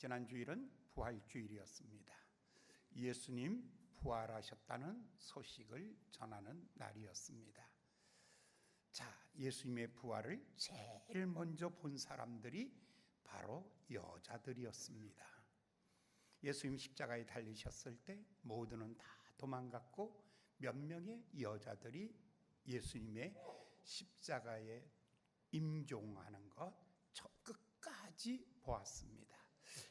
지난 주일은 부활주일이었습니다. 예수님 부활하셨다는 소식을 전하는 날이었습니다. 자, 예수님의 부활을 제일 먼저 본 사람들이 바로 여자들이었습니다. 예수님 십자가에 달리셨을 때 모두는 다 도망갔고 몇 명의 여자들이 예수님의 십자가에 임종하는 것 끝까지 보았습니다.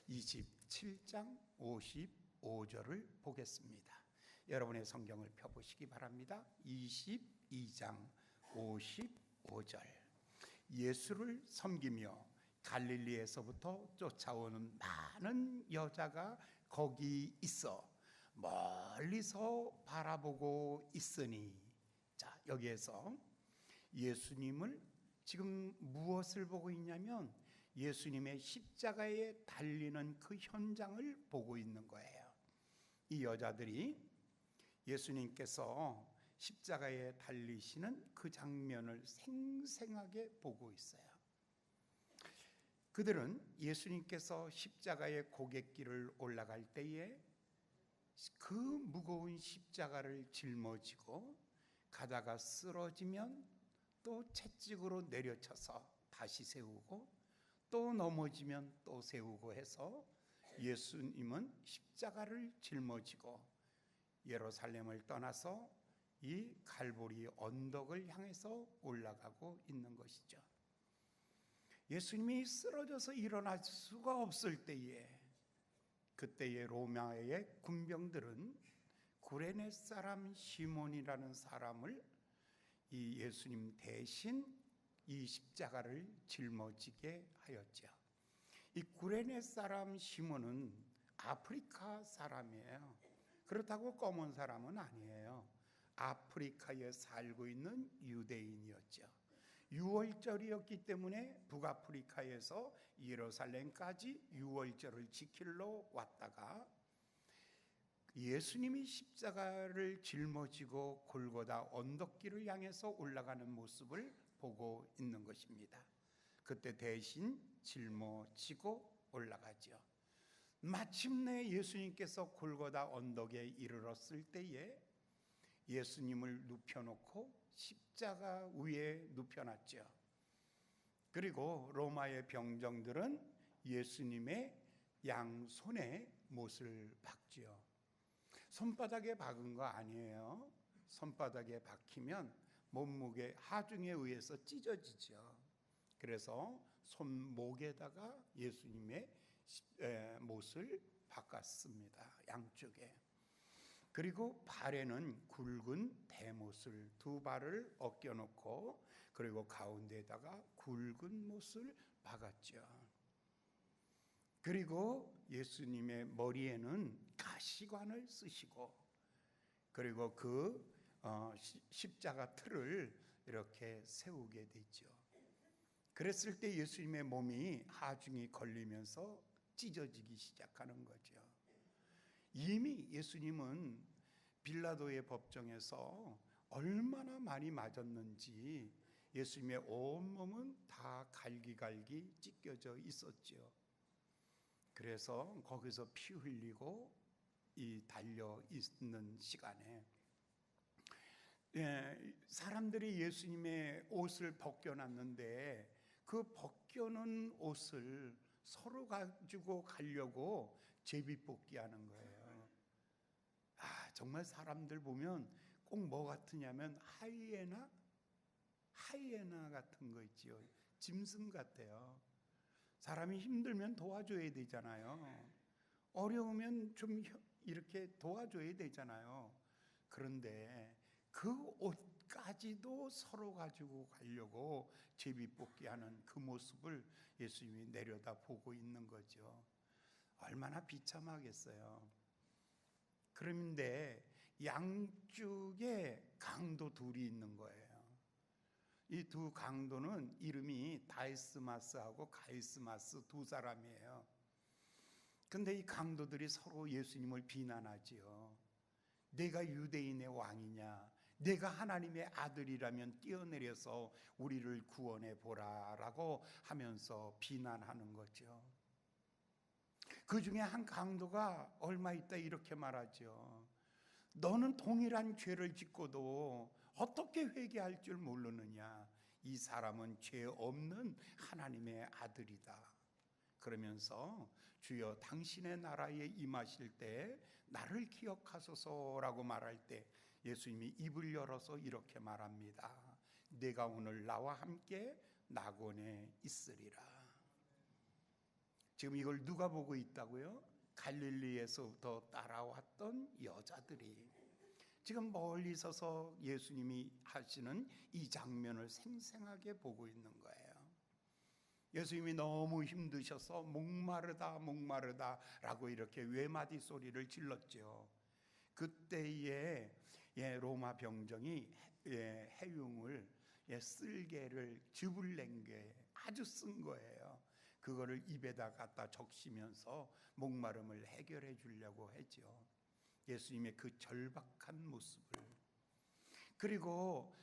27장 55절을 보겠습니다. 여러분의 성경을 펴보시기 바랍니다. 22장 55절. 예수를 섬기며 갈릴리에서부터 쫓아오는 많은 여자가 거기 있어 멀리서 바라보고 있으니. 자, 여기에서 예수님을 지금 무엇을 보고 있냐면 예수님의 십자가에 달리는 그 현장을 보고 있는 거예요. 이 여자들이 예수님께서 십자가에 달리시는 그 장면을 생생하게 보고 있어요. 그들은 예수님께서 십자가의 고갯길을 올라갈 때에 그 무거운 십자가를 짊어지고 가다가 쓰러지면 또 채찍으로 내려쳐서 다시 세우고 또 넘어지면 또 세우고 해서 예수님은 십자가를 짊어지고 예루살렘을 떠나서 이 갈보리 언덕을 향해서 올라가고 있는 것이죠. 예수님이 쓰러져서 일어날 수가 없을 때에 그때의 로마의 군병들은 구레네 사람 시몬이라는 사람을 이 예수님 대신 이 십자가를 짊어지게 하였죠. 이 구레네 사람 시몬은 아프리카 사람이에요. 그렇다고 검은 사람은 아니에요. 아프리카에 살고 있는 유대인이었죠. 유월절이었기 때문에 북아프리카에서 예루살렘까지 유월절을 지키러 왔다가 예수님이 십자가를 짊어지고 골고다 언덕길을 향해서 올라가는 모습을 보고 있는 것입니다. 그때 대신 짊어지고 올라가죠. 마침내 예수님께서 골고다 언덕에 이르렀을 때에 예수님을 눕혀놓고 십자가 위에 눕혀놨죠. 그리고 로마의 병정들은 예수님의 양손에 못을 박지요. 손바닥에 박은 거 아니에요. 손바닥에 박히면 몸무게 하중에 의해서 찢어지죠. 그래서 손목에다가 예수님의 못을 박았습니다. 양쪽에. 그리고 발에는 굵은 대못을 두 발을 엉겨놓고 그리고 가운데에다가 굵은 못을 박았죠. 그리고 예수님의 머리에는 가시관을 쓰시고 그리고 그 십자가 틀을 이렇게 세우게 되죠. 그랬을 때 예수님의 몸이 하중이 걸리면서 찢어지기 시작하는 거죠. 이미 예수님은 빌라도의 법정에서 얼마나 많이 맞았는지 예수님의 온몸은 다 갈기갈기 찢겨져 있었죠. 그래서 거기서 피 흘리고 이 달려 있는 시간에 사람들이 예수님의 옷을 벗겨놨는데 그 벗겨놓은 옷을 서로 가지고 가려고 제비뽑기 하는 거예요. 정말 사람들 보면 꼭 뭐 같으냐면 하이에나 같은 거 있지요. 짐승 같아요. 사람이 힘들면 도와줘야 되잖아요. 어려우면 좀 이렇게 도와줘야 되잖아요. 그런데 그 옷까지도 서로 가지고 가려고 제비뽑기 하는 그 모습을 예수님이 내려다보고 있는 거죠. 얼마나 비참하겠어요. 그런데 양쪽에 강도 둘이 있는 거예요. 이 두 강도는 이름이 다이스마스하고 가이스마스 두 사람이에요. 근데 이 강도들이 서로 예수님을 비난하지요. 내가 유대인의 왕이냐, 내가 하나님의 아들이라면 뛰어내려서 우리를 구원해 보라라고 하면서 비난하는 거죠. 그 중에 한 강도가 얼마 있다 이렇게 말하죠. 너는 동일한 죄를 짓고도 어떻게 회개할 줄 모르느냐. 이 사람은 죄 없는 하나님의 아들이다. 그러면서 주여 당신의 나라에 임하실 때 나를 기억하소서라고 말할 때 예수님이 입을 열어서 이렇게 말합니다. 내가 오늘 나와 함께 낙원에 있으리라. 지금 이걸 누가 보고 있다고요? 갈릴리에서부터 따라왔던 여자들이 지금 멀리 서서 예수님이 하시는 이 장면을 생생하게 보고 있는 거예요. 예수님이 너무 힘드셔서 목마르다 목마르다 라고 이렇게 외마디 소리를 질렀죠. 그때에 로마 병정이 해흉을 쓸개를 즙을 낸 게 아주 쓴 거예요. 그거를 입에다 갖다 적시면서 목마름을 해결해 주려고 했죠. 예수님의 그 절박한 모습을. 그리고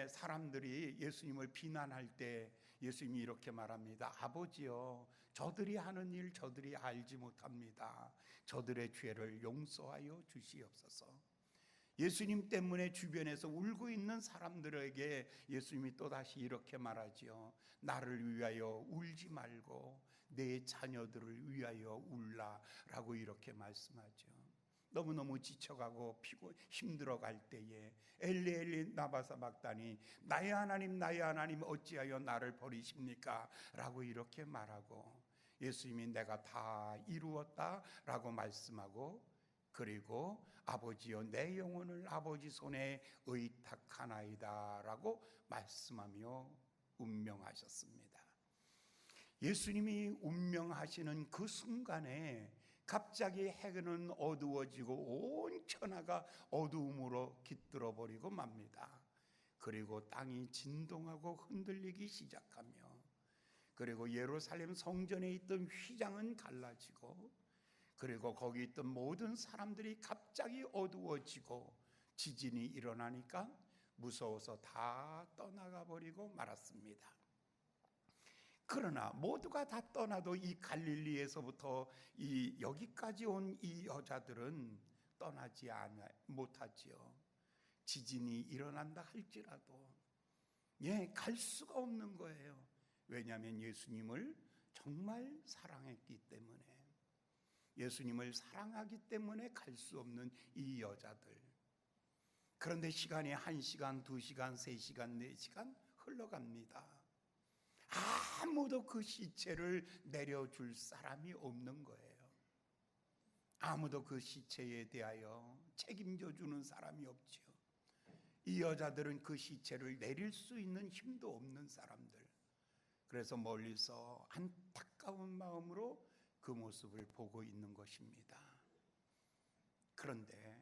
사람들이 예수님을 비난할 때 예수님이 이렇게 말합니다. 아버지여, 저들이 하는 일 저들이 알지 못합니다. 저들의 죄를 용서하여 주시옵소서. 예수님 때문에 주변에서 울고 있는 사람들에게 예수님이 또다시 이렇게 말하지요. 나를 위하여 울지 말고 내 자녀들을 위하여 울라라고 이렇게 말씀하죠. 너무너무 지쳐가고 힘들어갈 때에 엘리 엘리 나바사박다니 나의 하나님 어찌하여 나를 버리십니까? 라고 이렇게 말하고 예수님이 내가 다 이루었다 라고 말씀하고 그리고 아버지여 내 영혼을 아버지 손에 의탁하나이다 라고 말씀하며 운명하셨습니다. 예수님이 운명하시는 그 순간에 갑자기 해는 어두워지고 온 천하가 어두움으로 깃들어 버리고 맙니다. 그리고 땅이 진동하고 흔들리기 시작하며 그리고 예루살렘 성전에 있던 휘장은 갈라지고 그리고 거기 있던 모든 사람들이 갑자기 어두워지고 지진이 일어나니까 무서워서 다 떠나가 버리고 말았습니다. 그러나 모두가 다 떠나도 이 갈릴리에서부터 이 여기까지 온 이 여자들은 떠나지 못하지요. 지진이 일어난다 할지라도 갈 수가 없는 거예요. 왜냐하면 예수님을 정말 사랑했기 때문에, 예수님을 사랑하기 때문에 갈 수 없는 이 여자들. 그런데 시간이 1시간, 2시간, 3시간, 4시간 흘러갑니다. 아무도 그 시체를 내려줄 사람이 없는 거예요. 아무도 그 시체에 대하여 책임져 주는 사람이 없지요. 이 여자들은 그 시체를 내릴 수 있는 힘도 없는 사람들. 그래서 멀리서 안타까운 마음으로 그 모습을 보고 있는 것입니다. 그런데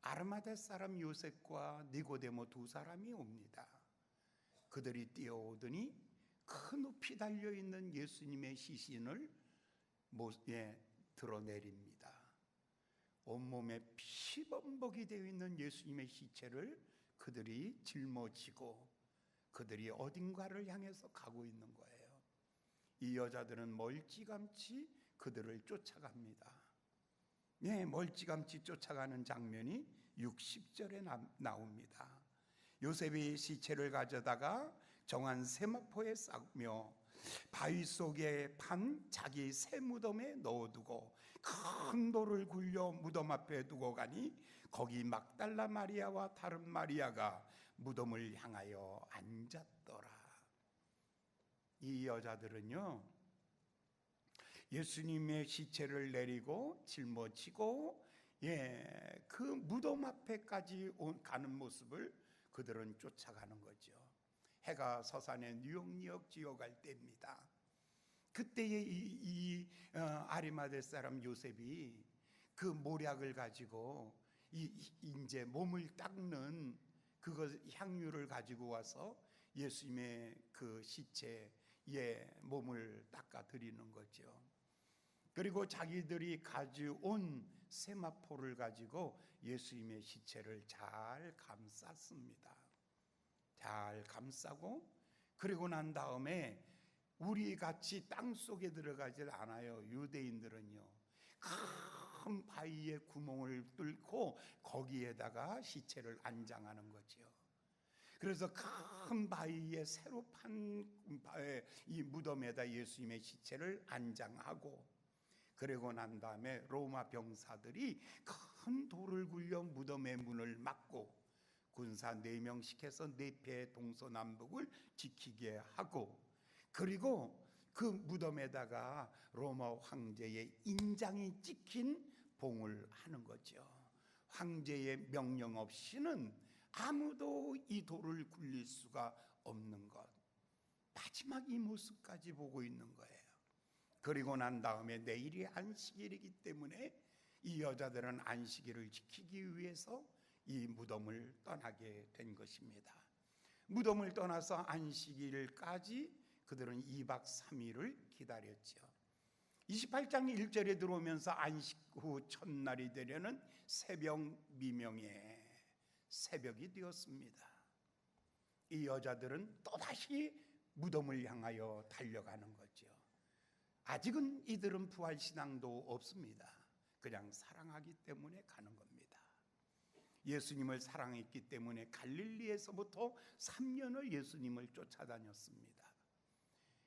아르마데 사람 요셉과 니고데모 두 사람이 옵니다. 그들이 뛰어오더니 그 높이 달려있는 예수님의 시신을 드러내립니다. 온몸에 피범벅이 되어 있는 예수님의 시체를 그들이 짊어지고 그들이 어딘가를 향해서 가고 있는 거예요. 이 여자들은 멀찌감치 그들을 쫓아갑니다. 멀찌감치 쫓아가는 장면이 60절에 나옵니다. 요셉이 시체를 가져다가 정한 세마포에 싸며 바위 속에 판 자기 새 무덤에 넣어두고 큰 돌을 굴려 무덤 앞에 두고 가니 거기 막달라 마리아와 다른 마리아가 무덤을 향하여 앉았더라. 이 여자들은요, 예수님의 시체를 내리고 짊어지고 그 무덤 앞에까지 가는 모습을 그들은 쫓아가는 거죠. 해가 서산에 뉴욕 지어갈 때입니다. 그때에 이 아리마대 사람 요셉이 그 모략을 가지고 이제 몸을 닦는 그것 향유를 가지고 와서 예수님의 그 시체에 몸을 닦아 드리는 거죠. 그리고 자기들이 가져온 세마포를 가지고 예수님의 시체를 잘 감쌌습니다. 잘 감싸고 그리고 난 다음에 우리 같이 땅 속에 들어가질 않아요. 유대인들은요, 큰 바위에 구멍을 뚫고 거기에다가 시체를 안장하는 거죠. 그래서 큰 바위에 새로 판 이 무덤에다 예수님의 시체를 안장하고, 그리고 난 다음에 로마 병사들이 큰 돌을 굴려 무덤의 문을 막고 군사 4명씩 해서 4패의 동서남북을 지키게 하고, 그리고 그 무덤에다가 로마 황제의 인장이 찍힌 봉을 하는 거죠. 황제의 명령 없이는 아무도 이 돌을 굴릴 수가 없는 것. 마지막 이 모습까지 보고 있는 거예요. 그리고 난 다음에 내일이 안식일이기 때문에 이 여자들은 안식일을 지키기 위해서 이 무덤을 떠나게 된 것입니다. 무덤을 떠나서 안식일까지 그들은 2박 3일을 기다렸죠. 28장 1절에 들어오면서 안식 후 첫날이 되려는 새벽 미명에 새벽이 되었습니다. 이 여자들은 또다시 무덤을 향하여 달려가는 거죠. 아직은 이들은 부활신앙도 없습니다. 그냥 사랑하기 때문에 가는 겁니다. 예수님을 사랑했기 때문에 갈릴리에서부터 3년을 예수님을 쫓아다녔습니다.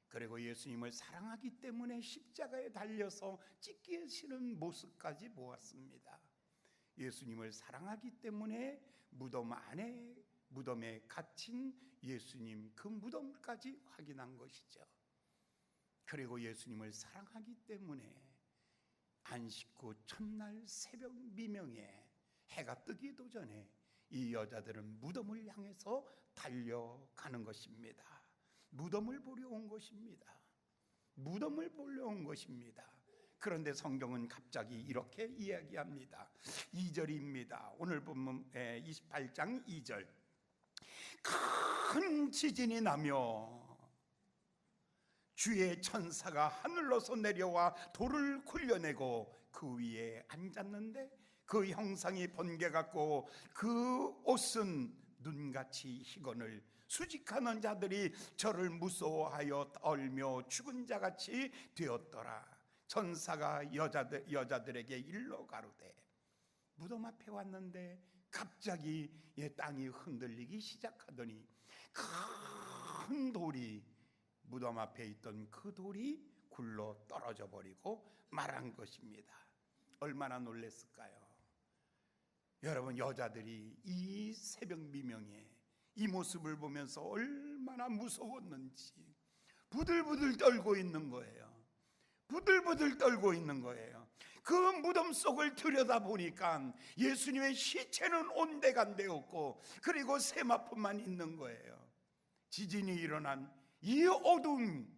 그리고 예수님을 사랑하기 때문에 십자가에 달려서 찢기 싫은 모습까지 보았습니다. 예수님을 사랑하기 때문에 무덤에 갇힌 예수님, 그 무덤까지 확인한 것이죠. 그리고 예수님을 사랑하기 때문에 안식 후 첫날 새벽 미명에 해가 뜨기도 전에 이 여자들은 무덤을 향해서 달려가는 것입니다. 무덤을 보려 온 것입니다. 무덤을 보려 온 것입니다. 그런데 성경은 갑자기 이렇게 이야기합니다. 2절입니다. 오늘 본문 28장 2절. 큰 지진이 나며 주의 천사가 하늘로서 내려와 돌을 굴려내고 그 위에 앉았는데 그 형상이 번개 같고 그 옷은 눈같이 희건을 수직하는 자들이 저를 무서워하여 떨며 죽은 자같이 되었더라. 천사가 여자들에게 일러 가로되, 무덤 앞에 왔는데 갑자기 땅이 흔들리기 시작하더니 큰 돌이, 무덤 앞에 있던 그 돌이 굴러 떨어져 버리고 말한 것입니다. 얼마나 놀랐을까요? 여러분, 여자들이 이 새벽 미명에 이 모습을 보면서 얼마나 무서웠는지 부들부들 떨고 있는 거예요. 부들부들 떨고 있는 거예요. 그 무덤 속을 들여다보니까 예수님의 시체는 온데간데 없고 그리고 세마포만 있는 거예요. 지진이 일어난 이 어두운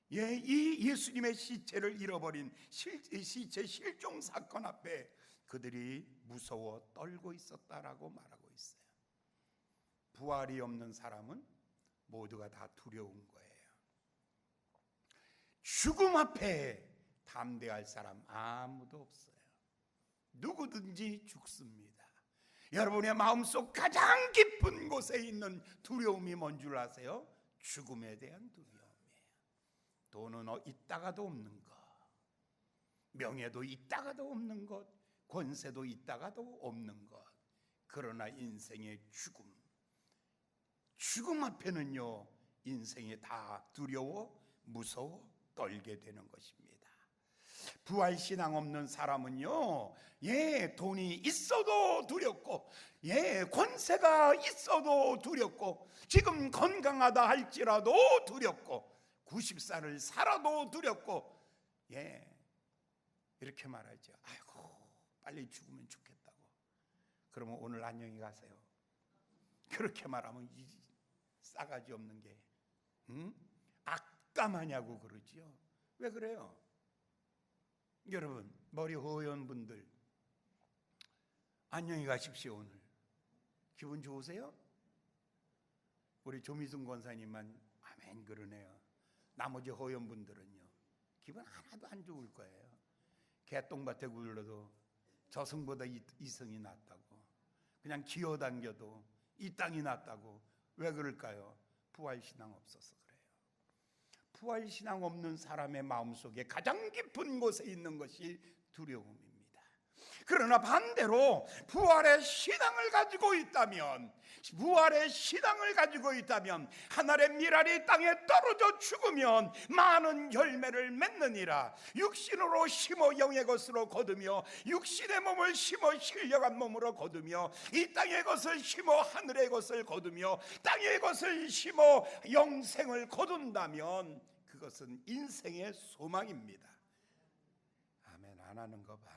이 예수님의 시체를 잃어버린 시체 실종 사건 앞에 그들이 무서워 떨고 있었다라고 말하고 있어요. 부활이 없는 사람은 모두가 다 두려운 거예요. 죽음 앞에 담대할 사람 아무도 없어요. 누구든지 죽습니다. 여러분의 마음속 가장 깊은 곳에 있는 두려움이 뭔 줄 아세요? 죽음에 대한 두려움이에요. 돈은 있다가도 없는 것, 명예도 있다가도 없는 것, 권세도 있다가도 없는 것. 그러나 인생의 죽음 앞에는요, 인생이 다 두려워 무서워 떨게 되는 것입니다. 부활신앙 없는 사람은요, 돈이 있어도 두렵고, 권세가 있어도 두렵고, 지금 건강하다 할지라도 두렵고, 90살을 살아도 두렵고, 이렇게 말하죠. 아이고, 빨리 죽으면 좋겠다고. 그러면 오늘 안녕히 가세요. 그렇게 말하면 이 싸가지 없는 게 악담하냐고 그러지요. 왜 그래요? 여러분, 머리 허연 분들 안녕히 가십시오. 오늘 기분 좋으세요? 우리 조미순 권사님만 아멘 그러네요. 나머지 허연 분들은요, 기분 하나도 안 좋을 거예요. 개똥밭에 굴러도 저승보다 이승이 낫다고, 그냥 기어당겨도 이 땅이 낫다고. 왜 그럴까요? 부활신앙 없어서 그래요. 부활신앙 없는 사람의 마음속에 가장 깊은 곳에 있는 것이 두려움입니다. 그러나 반대로 부활의 신앙을 가지고 있다면, 하늘의 밀알이 땅에 떨어져 죽으면 많은 열매를 맺느니라. 육신으로 심어 영의 것으로 거두며, 육신의 몸을 심어 신령한 몸으로 거두며, 이 땅의 것을 심어 하늘의 것을 거두며, 땅의 것을 심어 영생을 거둔다면 그것은 인생의 소망입니다. 아멘. 안 하는 거 봐.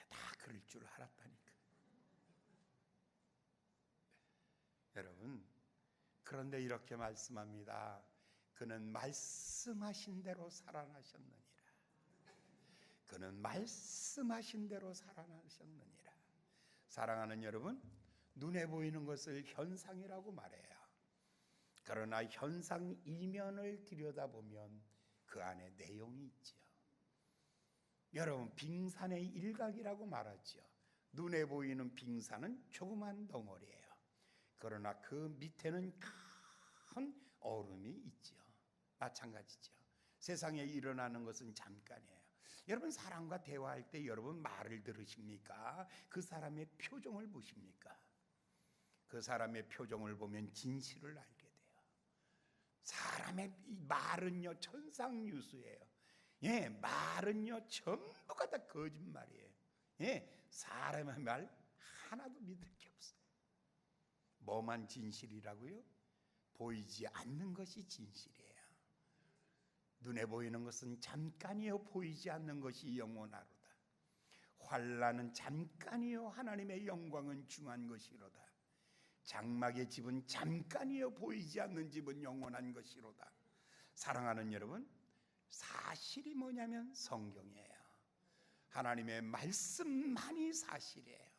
다 그럴 줄 알았다니까. 여러분, 그런데 이렇게 말씀합니다. 그는 말씀하신 대로 살아나셨느니라. 그는 말씀하신 대로 살아나셨느니라. 사랑하는 여러분, 눈에 보이는 것을 현상이라고 말해요. 그러나 현상 이면을 들여다보면 그 안에 내용이 있지요. 여러분, 빙산의 일각이라고 말하죠. 눈에 보이는 빙산은 조그만 덩어리예요. 그러나 그 밑에는 큰 얼음이 있지요. 마찬가지죠. 세상에 일어나는 것은 잠깐이에요. 여러분, 사람과 대화할 때 여러분 말을 들으십니까? 그 사람의 표정을 보십니까? 그 사람의 표정을 보면 진실을 알게 돼요. 사람의 말은요 천상유수예요. 예, 말은요 전부가 다 거짓말이에요. 예, 사람의 말 하나도 믿을 게 없어요. 뭐만 진실이라고요? 보이지 않는 것이 진실이에요. 눈에 보이는 것은 잠깐이요, 보이지 않는 것이 영원하로다. 환난은 잠깐이요, 하나님의 영광은 중한 것이로다. 장막의 집은 잠깐이요, 보이지 않는 집은 영원한 것이로다. 사랑하는 여러분, 사실이 뭐냐면 성경이에요. 하나님의 말씀만이 사실이에요.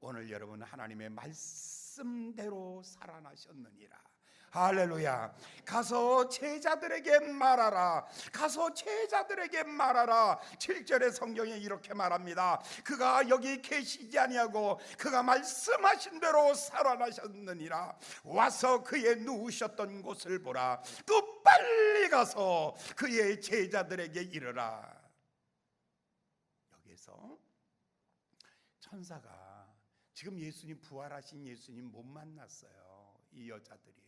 오늘 여러분 하나님의 말씀대로 살아나셨느니라. 할렐루야. 가서 제자들에게 말하라. 가서 제자들에게 말하라. 7절의 성경에 이렇게 말합니다. 그가 여기 계시지 아니하고 그가 말씀하신 대로 살아나셨느니라. 와서 그의 누우셨던 곳을 보라. 또 빨리 가서 그의 제자들에게 이르라. 여기서 천사가 지금 예수님, 부활하신 예수님 못 만났어요. 이 여자들이요.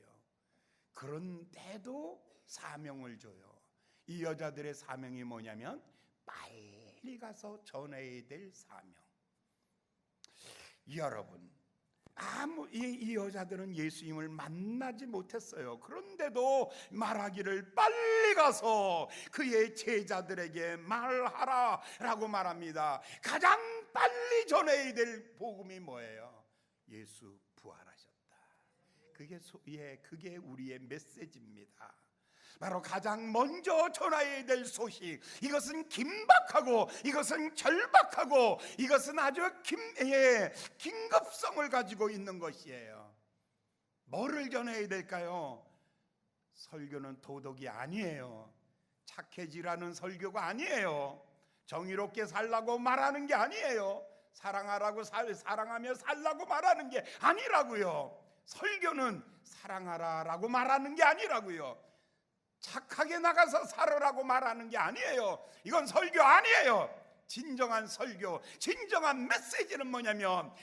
그런데도 사명을 줘요. 이 여자들의 사명이 뭐냐면 빨리 가서 전해야 될 사명. 여러분, 이 여자들은 예수님을 만나지 못했어요. 그런데도 말하기를 빨리 가서 그의 제자들에게 말하라 라고 말합니다. 가장 빨리 전해야 될 복음이 뭐예요? 예수 부활하셨다. 그게 우리의 메시지입니다. 바로 가장 먼저 전해야 될 소식, 이것은 긴박하고 이것은 절박하고 이것은 아주 긴급성을 가지고 있는 것이에요. 뭐를 전해야 될까요? 설교는 도덕이 아니에요. 착해지라는 설교가 아니에요. 정의롭게 살라고 말하는 게 아니에요. 사랑하며 살라고 말하는 게 아니라고요. 설교는 사랑하라라고 말하는 게 아니라고요. 착하게 나가서 살으라고 말하는 게 아니에요. 이건 설교 아니에요. 진정한 설교, 진정한 메시지는 뭐냐면,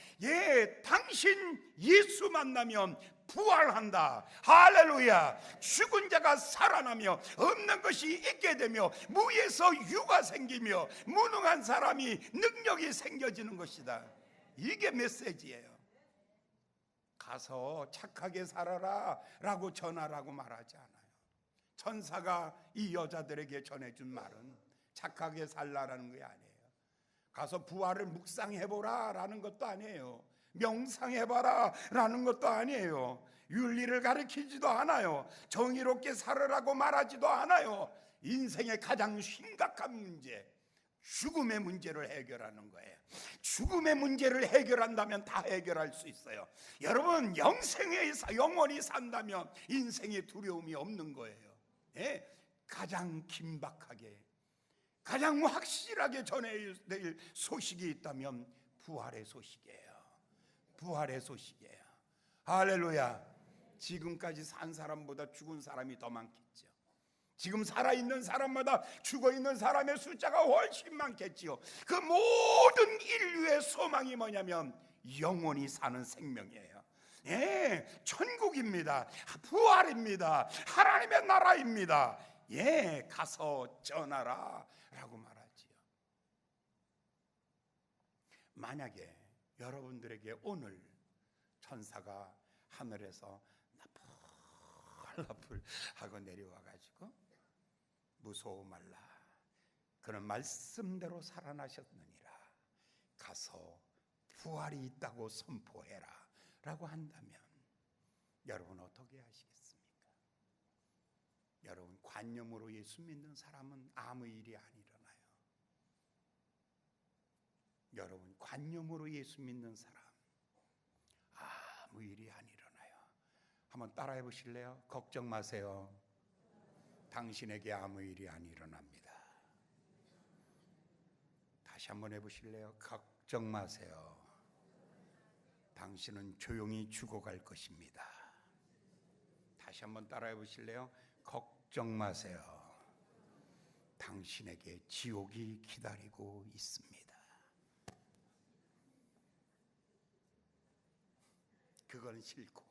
당신 예수 만나면 부활한다. 할렐루야. 죽은 자가 살아나며 없는 것이 있게 되며 무에서 유가 생기며 무능한 사람이 능력이 생겨지는 것이다. 이게 메시지예요. 가서 착하게 살아라 라고 전하라고 말하지 않아요. 천사가 이 여자들에게 전해준 말은 착하게 살라라는 게 아니에요. 가서 부활을 묵상해보라 라는 것도 아니에요. 명상해봐라 라는 것도 아니에요. 윤리를 가르치지도 않아요. 정의롭게 살으라고 말하지도 않아요. 인생의 가장 심각한 문제, 죽음의 문제를 해결하는 거예요. 죽음의 문제를 해결한다면 다 해결할 수 있어요. 여러분, 영원히 산다면 인생에 두려움이 없는 거예요. 가장 긴박하게, 가장 확실하게 전해야 될 소식이 있다면 부활의 소식이에요. 부활의 소식이에요. 할렐루야. 지금까지 산 사람보다 죽은 사람이 더 많겠죠. 지금 살아있는 사람마다 죽어있는 사람의 숫자가 훨씬 많겠지요. 그 모든 인류의 소망이 뭐냐면 영원히 사는 생명이에요. 예, 천국입니다. 부활입니다. 하나님의 나라입니다. 예, 가서 전하라 라고 말하지요. 만약에 여러분들에게 오늘 천사가 하늘에서 나풀나풀 하고 내려와가지고 무서워 말라, 그는 말씀대로 살아나셨느니라, 가서 부활이 있다고 선포해라 라고 한다면 여러분 어떻게 하시겠습니까? 여러분, 관념으로 예수 믿는 사람은 아무 일이 안 일어나요. 여러분, 관념으로 예수 믿는 사람 아무 일이 안 일어나요. 한번 따라해 보실래요? 걱정 마세요. 당신에게 아무 일이 안 일어납니다. 다시 한번 해보실래요? 걱정 마세요. 당신은 조용히 죽어갈 것입니다. 다시 한번 따라해 보실래요? 걱정 마세요. 당신에게 지옥이 기다리고 있습니다. 그건 싫고,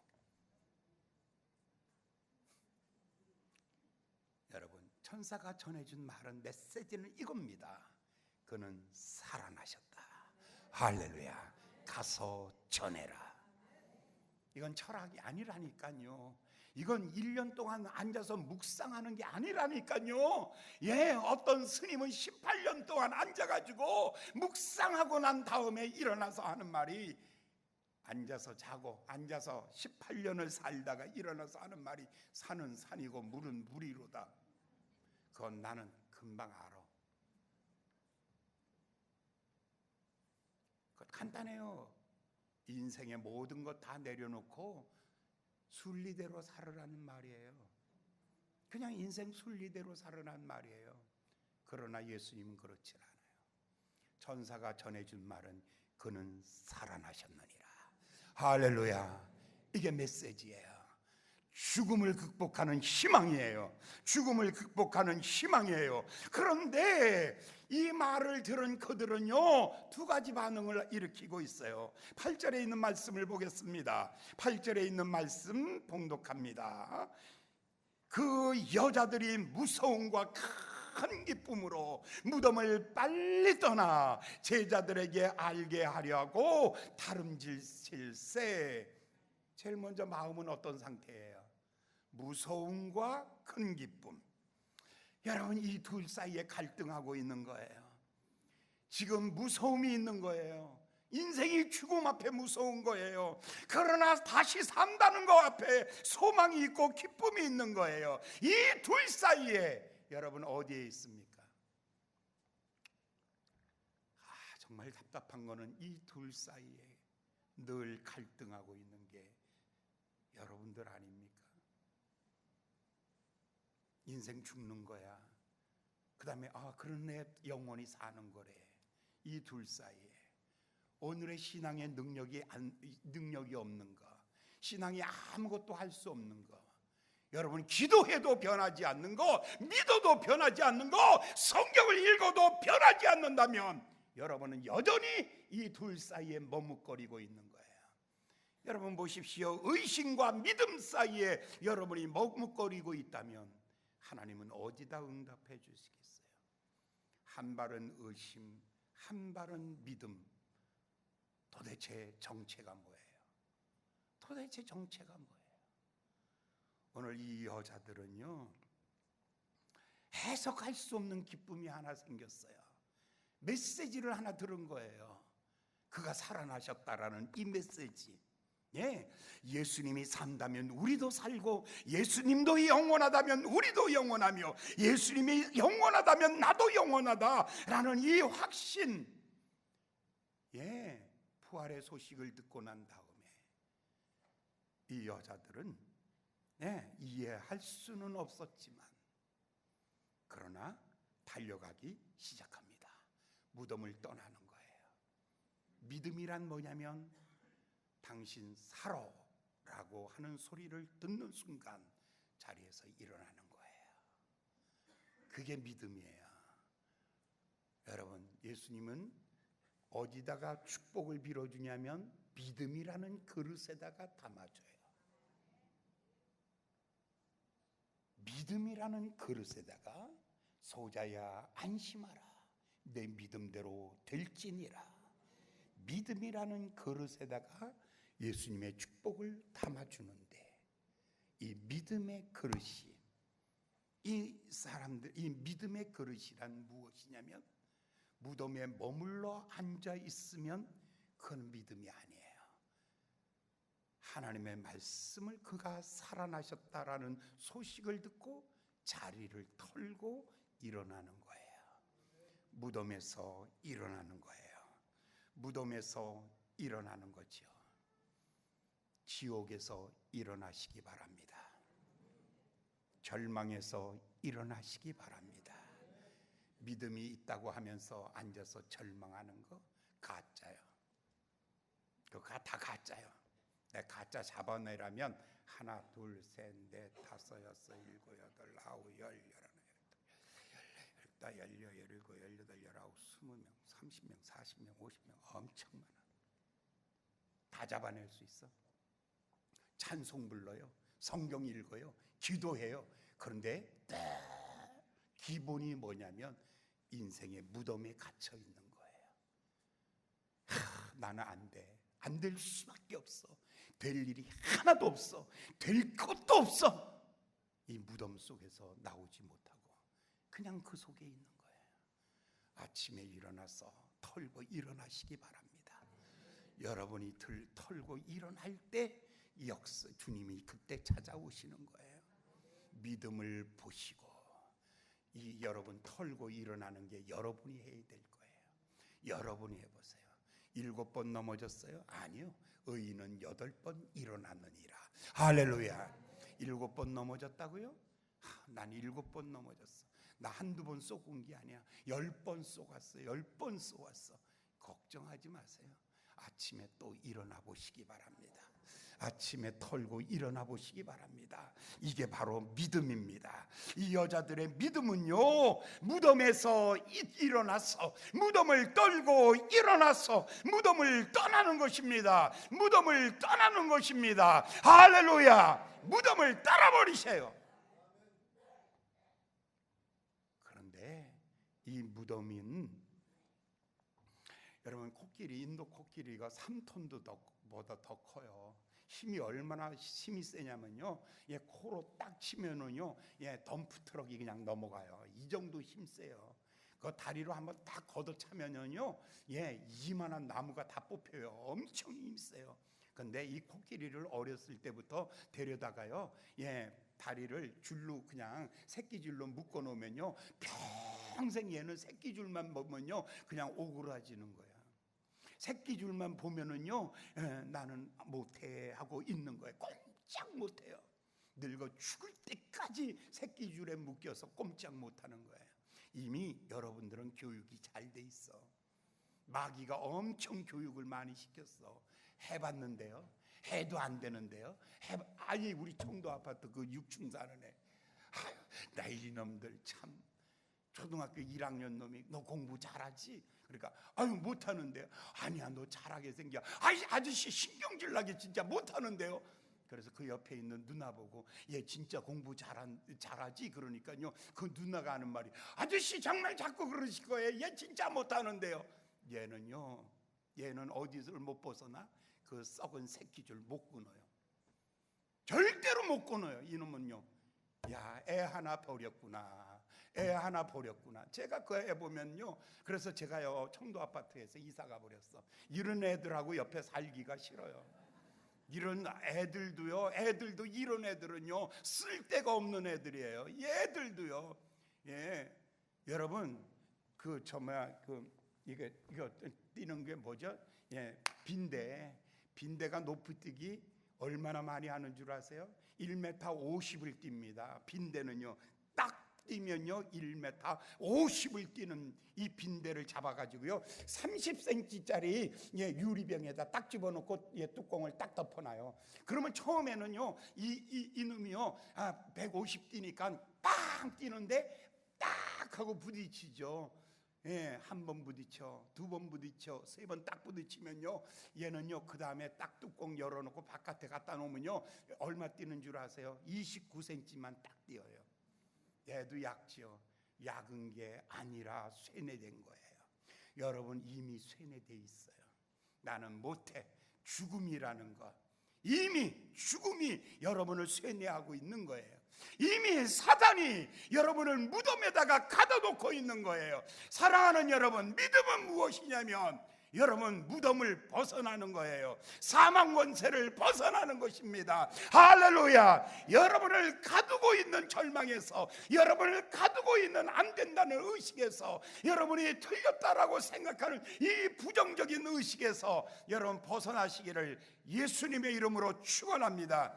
여러분, 천사가 전해준 말은, 메시지는 이겁니다. 그는 살아나셨다. 할렐루야. 가서 전해라. 이건 철학이 아니라니까요. 이건 1년 동안 앉아서 묵상하는 게 아니라니까요. 예, 어떤 스님은 18년 동안 앉아가지고 묵상하고 난 다음에 일어나서 하는 말이, 앉아서 자고 앉아서 18년을 살다가 일어나서 하는 말이, 산은 산이고 물은 물이로다. 그건 나는 금방 알아. 그건 간단해요. 인생의 모든 것 다 내려놓고 순리대로 살으라는 말이에요. 그냥 인생 순리대로 살으라는 말이에요. 그러나 예수님은 그렇지 않아요. 천사가 전해준 말은 그는 살아나셨느니라. 할렐루야. 이게 메시지예요. 죽음을 극복하는 희망이에요. 죽음을 극복하는 희망이에요. 그런데 이 말을 들은 그들은요, 두 가지 반응을 일으키고 있어요. 8절에 있는 말씀을 보겠습니다. 8절에 있는 말씀 봉독합니다. 그 여자들이 무서움과 큰 기쁨으로 무덤을 빨리 떠나 제자들에게 알게 하려고 다름질세. 제일 먼저 마음은 어떤 상태예요? 무서움과 큰 기쁨. 여러분, 이 둘 사이에 갈등하고 있는 거예요. 지금 무서움이 있는 거예요. 인생이 죽음 앞에 무서운 거예요. 그러나 다시 산다는 것 앞에 소망이 있고 기쁨이 있는 거예요. 이 둘 사이에 여러분 어디에 있습니까? 정말 답답한 거는 이 둘 사이에 늘 갈등하고 있는 게 여러분들 아닙니까? 인생 죽는 거야. 그 다음에 그러네, 영원히 사는 거래. 이 둘 사이에 오늘의 신앙의 능력이 없는 거, 신앙이 아무것도 할 수 없는 거, 여러분 기도해도 변하지 않는 거, 믿어도 변하지 않는 거, 성경을 읽어도 변하지 않는다면 여러분은 여전히 이 둘 사이에 머뭇거리고 있는 거예요. 여러분 보십시오. 의심과 믿음 사이에 여러분이 머뭇거리고 있다면 하나님은 어디다 응답해 주시겠어요? 한 발은 의심, 한 발은 믿음. 도대체 정체가 뭐예요? 도대체 정체가 뭐예요? 오늘 이 여자들은요, 해석할 수 없는 기쁨이 하나 생겼어요. 메시지를 하나 들은 거예요. 그가 살아나셨다라는 이 메시지. 예, 예수님이 산다면 우리도 살고, 예수님도 영원하다면 우리도 영원하며, 예수님이 영원하다면 나도 영원하다라는 이 확신. 예, 부활의 소식을 듣고 난 다음에 이 여자들은 이해할 수는 없었지만 그러나 달려가기 시작합니다. 무덤을 떠나는 거예요. 믿음이란 뭐냐면 당신 살아, 라고 하는 소리를 듣는 순간 자리에서 일어나는 거예요. 그게 믿음이에요. 여러분, 예수님은 어디다가 축복을 빌어주냐면 믿음이라는 그릇에다가 담아줘요. 믿음이라는 그릇에다가 소자야 안심하라, 내 믿음대로 될지니라. 믿음이라는 그릇에다가 예수님의 축복을 담아주는데, 이 믿음의 그릇이, 이 믿음의 그릇이란 무엇이냐면 무덤에 머물러 앉아 있으면 그건 믿음이 아니에요. 하나님의 말씀을 그가 살아나셨다라는 소식을 듣고 자리를 털고 일어나는 거예요. 무덤에서 일어나는 거예요. 무덤에서 일어나는 거죠. 지옥에서 일어나시기 바랍니다. 절망에서 일어나시기 바랍니다. 믿음이 있다고 하면서 앉아서 절망하는 거 가짜요. 그거 다 가짜요. 내 가짜 잡아내라면 하나, 둘, 셋, 넷, 다섯, 여섯, 일곱, 여덟, 아홉, 열, 열하나, 열다, 열여, 열일곱, 열여덟, 열아홉, 20명, 30명, 40명, 50명 엄청 많아. 다 잡아낼 수 있어. 찬송 불러요. 성경 읽어요. 기도해요. 그런데 기본이 뭐냐면 인생의 무덤에 갇혀 있는 거예요. 나는 안 돼. 안 될 수밖에 없어. 될 일이 하나도 없어. 될 것도 없어. 이 무덤 속에서 나오지 못하고 그냥 그 속에 있는 거예요. 아침에 일어나서 털고 일어나시기 바랍니다. 여러분이 털고 일어날 때 주님이 그때 찾아오시는 거예요. 믿음을 보시고 이 여러분 털고 일어나는 게 여러분이 해야 될 거예요. 여러분이 해보세요. 7번 넘어졌어요? 아니요. 의인은 8번 일어나느니라. 할렐루야. 7번 넘어졌다고요? 난 7번 넘어졌어. 나 한두 번 쏘은 게 아니야. 10번 쏘았어. 10번 쏘았어. 걱정하지 마세요. 아침에 또 일어나 보시기 바랍니다. 아침에 털고 일어나 보시기 바랍니다. 이게 바로 믿음입니다. 이 여자들의 믿음은요, 무덤에서 일어나서 무덤을 떨고 일어나서 무덤을 떠나는 것입니다. 무덤을 떠나는 것입니다. 할렐루야. 무덤을 따라버리세요. 그런데 이 무덤인, 여러분, 코끼리, 인도 코끼리가 3톤도 보다 더 커요. 힘이 얼마나 힘이 세냐면요, 코로 딱 치면은요, 덤프 트럭이 그냥 넘어가요. 이 정도 힘 세요. 그 다리로 한번 딱 걷어차면은요, 이만한 나무가 다 뽑혀요. 엄청 힘 세요. 근데 이 코끼리를 어렸을 때부터 데려다가요, 다리를 줄로 그냥 새끼줄로 묶어 놓으면요, 평생 얘는 새끼줄만 보면요, 그냥 오그라지는 거예요. 새끼줄만 보면은요, 나는 못해 하고 있는 거예요. 꼼짝 못해요. 늙어 죽을 때까지 새끼줄에 묶여서 꼼짝 못하는 거예요. 이미 여러분들은 교육이 잘 돼 있어. 마귀가 엄청 교육을 많이 시켰어. 해봤는데요, 해도 안 되는데요. 아니, 우리 청도 아파트 그 6층 사는 애, 나이 놈들 참. 초등학교 1학년 놈이 너 공부 잘하지? 그러니까 아유 못하는데요. 아니야, 너 잘하게 생겨. 아저씨 신경질 나게 진짜 못하는데요. 그래서 그 옆에 있는 누나 보고 얘 진짜 공부 잘하지? 그러니까요, 그 누나가 하는 말이, 아저씨 정말 자꾸 그러실 거예요. 얘 진짜 못하는데요. 얘는 어디서 못 벗어나? 그 썩은 새끼줄 못 끊어요. 절대로 못 끊어요. 이놈은요, 야, 애 하나 버렸구나. 애 하나 버렸구나. 제가 그 애 보면요, 그래서 제가요 청도 아파트에서 이사가 버렸어. 이런 애들하고 옆에 살기가 싫어요. 이런 애들도 이런 애들은요 쓸데가 없는 애들이에요. 얘들도요. 여러분, 이거 뛰는 게 뭐죠? 빈대가 높이뛰기 얼마나 많이 하는 줄 아세요? 1m 50을 뜁니다. 빈대는요 딱 뛰면요 1m 50을 뛰는 이 빈대를 잡아가지고요 30cm짜리 유리병에다 딱 집어넣고 뚜껑을 딱 덮어놔요. 그러면 처음에는요 이놈이요 150 뛰니까 빵 뛰는데 딱 하고 부딪히죠. 한 번 부딪혀, 두 번 부딪혀, 세 번 딱 부딪히면요 얘는요 그 다음에 딱 뚜껑 열어놓고 바깥에 갖다 놓으면요 얼마 뛰는 줄 아세요? 29cm만 딱 뛰어요. 얘도 약죠. 약은 게 아니라 쇠뇌된 거예요. 여러분 이미 쇠뇌돼 있어요. 나는 못해. 죽음이라는 것, 이미 죽음이 여러분을 쇠뇌하고 있는 거예요. 이미 사단이 여러분을 무덤에다가 가둬놓고 있는 거예요. 사랑하는 여러분, 믿음은 무엇이냐면 여러분 무덤을 벗어나는 거예요. 사망 권세를 벗어나는 것입니다. 할렐루야. 여러분을 가두고 있는 절망에서, 여러분을 가두고 있는 안 된다는 의식에서, 여러분이 틀렸다라고 생각하는 이 부정적인 의식에서 여러분 벗어나시기를 예수님의 이름으로 축원합니다.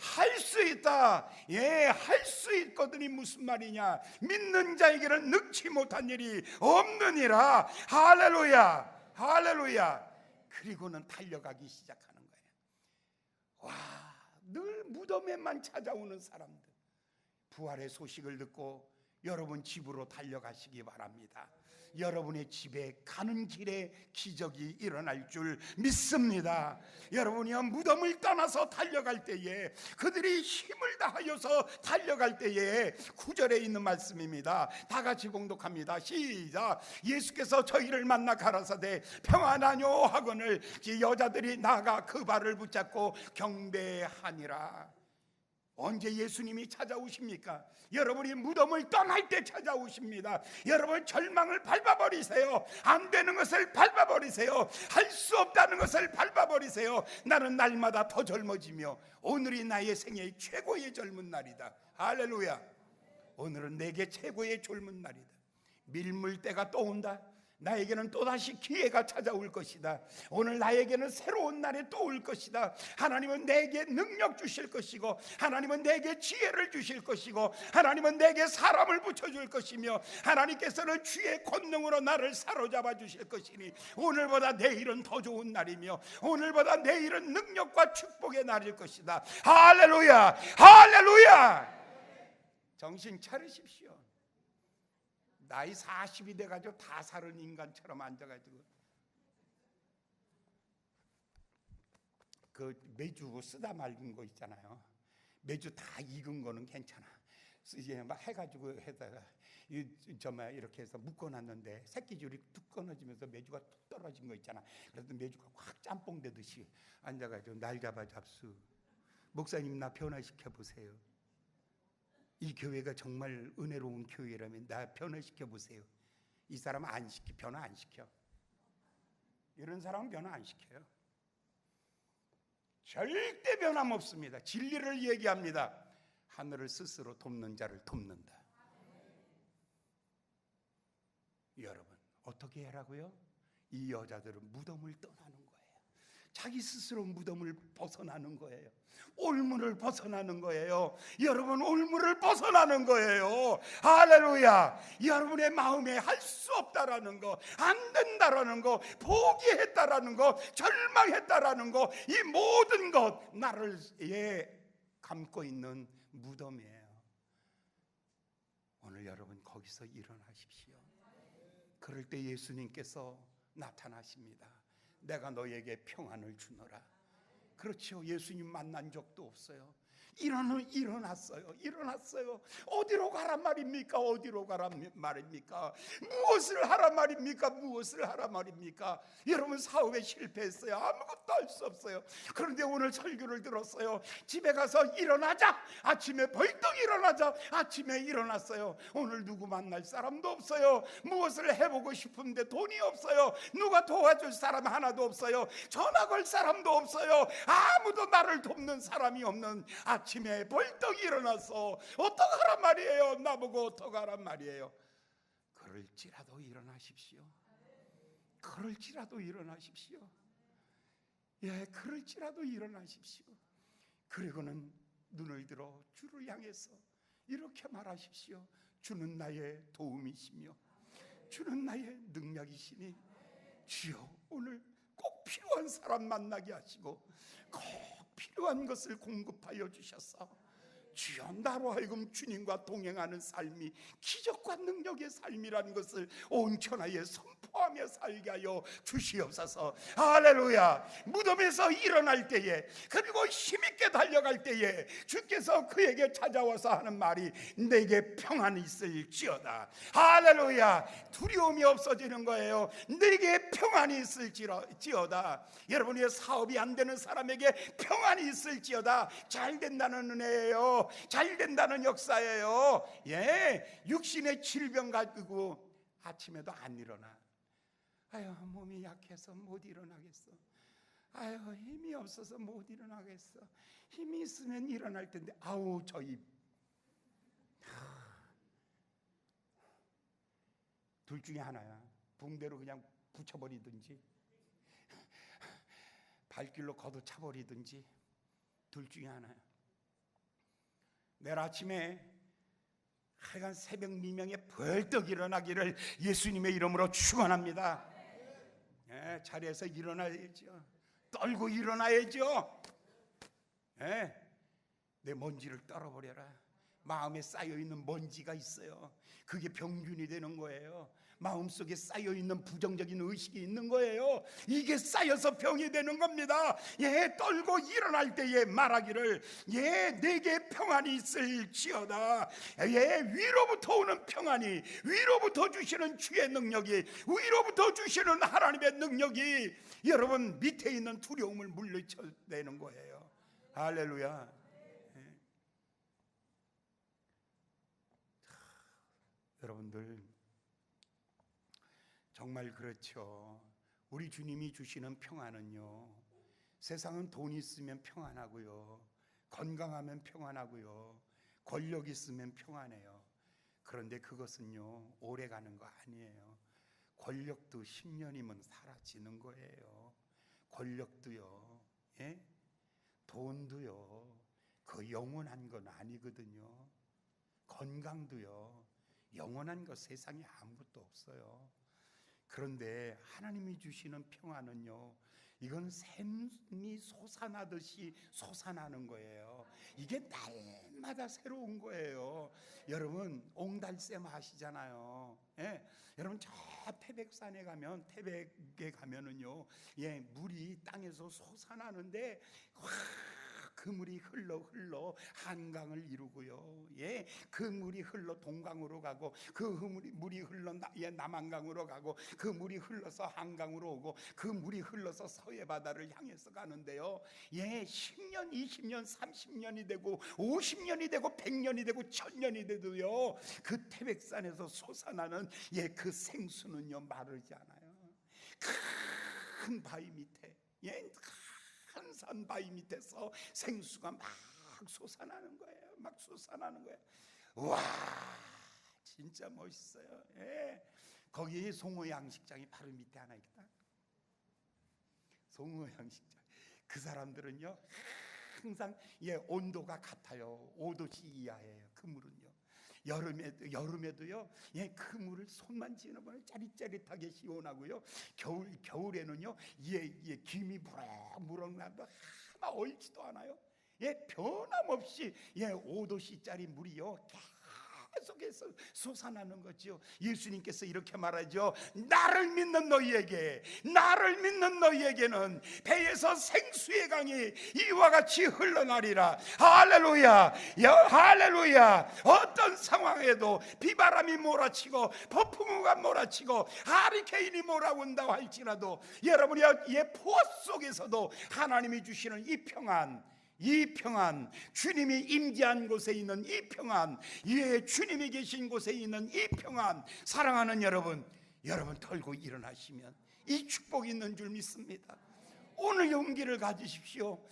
할 수 있다. 할 수 있거든이 무슨 말이냐? 믿는 자에게는 능치 못한 일이 없느니라. 할렐루야. 할렐루야. 그리고는 달려가기 시작하는 거예요. 와, 늘 무덤에만 찾아오는 사람들, 부활의 소식을 듣고 여러분 집으로 달려가시기 바랍니다. 여러분의 집에 가는 길에 기적이 일어날 줄 믿습니다. 여러분이 무덤을 떠나서 달려갈 때에, 그들이 힘을 다하여서 달려갈 때에 9절에 있는 말씀입니다. 다 같이 봉독합니다. 시작. 예수께서 저희를 만나 가라사대 평안하뇨 하거늘 여자들이 나가 그 발을 붙잡고 경배하니라. 언제 예수님이 찾아오십니까? 여러분이 무덤을 떠날 때 찾아오십니다. 여러분 절망을 밟아버리세요. 안 되는 것을 밟아버리세요. 할 수 없다는 것을 밟아버리세요. 나는 날마다 더 젊어지며 오늘이 나의 생애의 최고의 젊은 날이다. 할렐루야. 오늘은 내게 최고의 젊은 날이다. 밀물때가 또 온다. 나에게는 또다시 기회가 찾아올 것이다. 오늘 나에게는 새로운 날이 또 올 것이다. 하나님은 내게 능력 주실 것이고, 하나님은 내게 지혜를 주실 것이고, 하나님은 내게 사람을 붙여줄 것이며, 하나님께서는 주의 권능으로 나를 사로잡아 주실 것이니 오늘보다 내일은 더 좋은 날이며 오늘보다 내일은 능력과 축복의 날일 것이다. 할렐루야. 할렐루야. 정신 차리십시오. 나이 40이 돼가지고 다 사는 인간처럼 앉아가지고 그 매주 쓰다 말린 거 있잖아요. 매주 다 익은 거는 괜찮아. 이제 막 해가지고 해다가 이렇게 해서 묶어놨는데 새끼줄이 툭 끊어지면서 매주가 툭 떨어진 거 있잖아. 그래서 매주가 확 짬뽕 되듯이 앉아가지고 날 잡아 잡수. 목사님 나 변화시켜 보세요. 이 교회가 정말 은혜로운 교회라면 나 변화시켜 보세요. 이 사람 안 시켜, 변화 안 시켜. 이런 사람은 변화 안 시켜요. 절대 변함없습니다. 진리를 얘기합니다. 하늘을 스스로 돕는 자를 돕는다. 여러분 어떻게 하라고요? 이 여자들은 무덤을 떠나는 거예요. 자기 스스로 무덤을 벗어나는 거예요. 올무를 벗어나는 거예요. 여러분 올무를 벗어나는 거예요. 할렐루야. 여러분의 마음에 할 수 없다라는 거, 안 된다라는 거, 포기했다라는 거, 절망했다라는 거, 이 모든 것 나를 감고 있는 무덤이에요. 오늘 여러분 거기서 일어나십시오. 그럴 때 예수님께서 나타나십니다. 내가 너에게 평안을 주노라. 그렇죠. 예수님 만난 적도 없어요. 일어났어요. 어디로 가란 말입니까? 어디로 가란 말입니까? 무엇을 하란 말입니까? 무엇을 하란 말입니까? 여러분 사업에 실패했어요. 아무것도 할 수 없어요. 그런데 오늘 설교를 들었어요. 집에 가서 일어나자. 아침에 벌떡 일어나자. 아침에 일어났어요. 오늘 누구 만날 사람도 없어요. 무엇을 해보고 싶은데 돈이 없어요. 누가 도와줄 사람 하나도 없어요. 전화 걸 사람도 없어요. 아무도 나를 돕는 사람이 없는 아침에 벌떡 일어나서 어떡하란 말이에요? 나보고 어떡하란 말이에요? 그럴지라도 일어나십시오. 그럴지라도 일어나십시오. 그럴지라도 일어나십시오. 그리고는 눈을 들어 주를 향해서 이렇게 말하십시오. 주는 나의 도움이시며 주는 나의 능력이시니 주여 오늘 꼭 필요한 사람 만나게 하시고 꼭 필요한 것을 공급하여 주셔서 주여 나로 하여금 주님과 동행하는 삶이 기적과 능력의 삶이라는 것을 온 천하에 선포하며 살게 하여 주시옵소서. 할렐루야. 무덤에서 일어날 때에 그리고 힘있게 달려갈 때에 주께서 그에게 찾아와서 하는 말이 내게 평안이 있을지어다. 할렐루야. 두려움이 없어지는 거예요. 내게 평안이 있을지어다. 여러분의 사업이 안 되는 사람에게 평안이 있을지어다. 잘 된다는 은혜예요. 잘 된다는 역사예요. 육신의 질병 가지고 아침에도 안 일어나. 아유 몸이 약해서 못 일어나겠어. 아유 힘이 없어서 못 일어나겠어. 힘이 있으면 일어날 텐데 아우 저 입. 둘 중에 하나야. 붕대로 그냥 붙여버리든지 발길로 걷어차버리든지 둘 중에 하나야. 내일 아침에 하여간 새벽 미명에 벌떡 일어나기를 예수님의 이름으로 축원합니다. 자리에서 일어나야죠. 떨고 일어나야죠. 내 먼지를 떨어버려라. 마음에 쌓여있는 먼지가 있어요. 그게 병균이 되는 거예요. 마음속에 쌓여있는 부정적인 의식이 있는 거예요. 이게 쌓여서 병이 되는 겁니다. 떨고 일어날 때에 말하기를 내게 평안이 있을지어다. 위로부터 오는 평안이, 위로부터 주시는 주의 능력이, 위로부터 주시는 하나님의 능력이 여러분 밑에 있는 두려움을 물리쳐내는 거예요. 할렐루야. 여러분들 정말 그렇죠. 우리 주님이 주시는 평안은요, 세상은 돈 있으면 평안하고요, 건강하면 평안하고요, 권력 있으면 평안해요. 그런데 그것은요 오래가는 거 아니에요. 권력도 10년이면 사라지는 거예요. 권력도요, 돈도요, 그 영원한 건 아니거든요. 건강도요 영원한 거 세상에 아무것도 없어요. 그런데 하나님이 주시는 평안은요, 이건 샘이 솟아나듯이 솟아나는 거예요. 이게 날마다 새로운 거예요. 여러분 옹달샘 아시잖아요. 여러분 저 태백산에 가면, 태백에 가면은요, 물이 땅에서 솟아나는데 그 물이 흘러 한강을 이루고요. 그 물이 흘러 동강으로 가고, 그 물이 흘러 남한강으로 가고, 그 물이 흘러서 한강으로 오고, 그 물이 흘러서 서해 바다를 향해서 가는데요. 10년, 20년, 30년이 되고 50년이 되고 100년이 되고 1000년이 돼도요, 그 태백산에서 솟아나는 그 생수는요 마르지 않아요. 큰 바위 밑에, 산 바위 밑에서 생수가 막 솟아나는 거예요. 막 솟아나는 거예요. 와, 진짜 멋있어요. 거기 송어 양식장이 바로 밑에 하나 있다. 송어 양식장. 그 사람들은요 항상 온도가 같아요. 5도씨 이하예요. 그 물은요. 여름에도요, 그 물을 손만 지나보면 짜릿짜릿하게 시원하고요. 겨울에는요, 김이 무럭무럭 나도 하나 얼지도 않아요. 변함없이 5도씨짜리 물이요 계속해서 솟아나는 거죠. 예수님께서 이렇게 말하죠. 나를 믿는 너희에게는 배에서 생수의 강이 이와 같이 흘러나리라. 할렐루야. 할렐루야. 어떤 상황에도 비바람이 몰아치고 폭풍우가 몰아치고 하리케인이 몰아온다고 할지라도 여러분의 포 속에서도 하나님이 주시는 이 평안, 주님이 임재한 곳에 있는 이 평안, 주님이 계신 곳에 있는 이 평안, 사랑하는 여러분 털고 일어나시면 이 축복이 있는 줄 믿습니다. 오늘 용기를 가지십시오.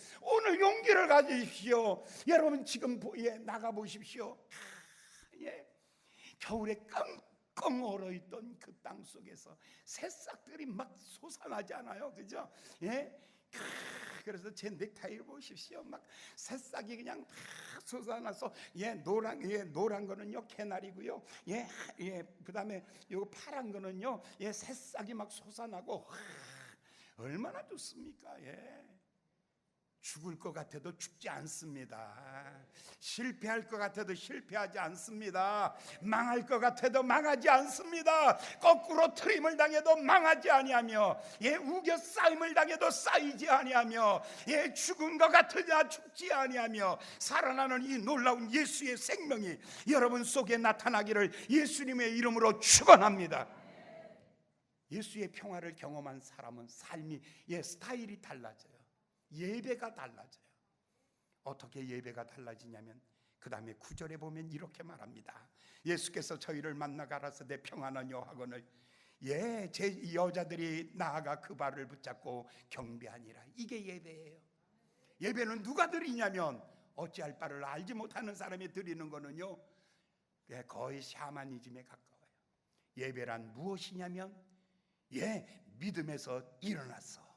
여러분 지금 나가보십시오. 겨울에 끙끙 얼어있던 그 땅 속에서 새싹들이 막 솟아나지 않아요? 그죠? 그래서 제 넥타이를 보십시오. 막 새싹이 그냥 다 솟아나서, 노란 거는요 개나리고요. 그다음에 요 파란 거는요 새싹이 막 솟아나고, 얼마나 좋습니까? 죽을 것 같아도 죽지 않습니다. 실패할 것 같아도 실패하지 않습니다. 망할 것 같아도 망하지 않습니다. 거꾸로 트림을 당해도 망하지 아니하며, 우겨 쌓임을 당해도 쌓이지 아니하며, 죽은 것 같으나 죽지 아니하며 살아나는 이 놀라운 예수의 생명이 여러분 속에 나타나기를 예수님의 이름으로 축원합니다. 예수의 평화를 경험한 사람은 삶이 스타일이 달라져요. 예배가 달라져요. 어떻게 예배가 달라지냐면, 그 다음에 9절에 보면 이렇게 말합니다. 예수께서 저희를 만나 가라사대 평안하뇨 하거늘, 제 여자들이 나아가 그 발을 붙잡고 경배하니라. 이게 예배예요. 예배는 누가 드리냐면, 어찌할 바를 알지 못하는 사람이 드리는 거는요 거의 샤머니즘에 가까워요. 예배란 무엇이냐면, 믿음에서 일어나서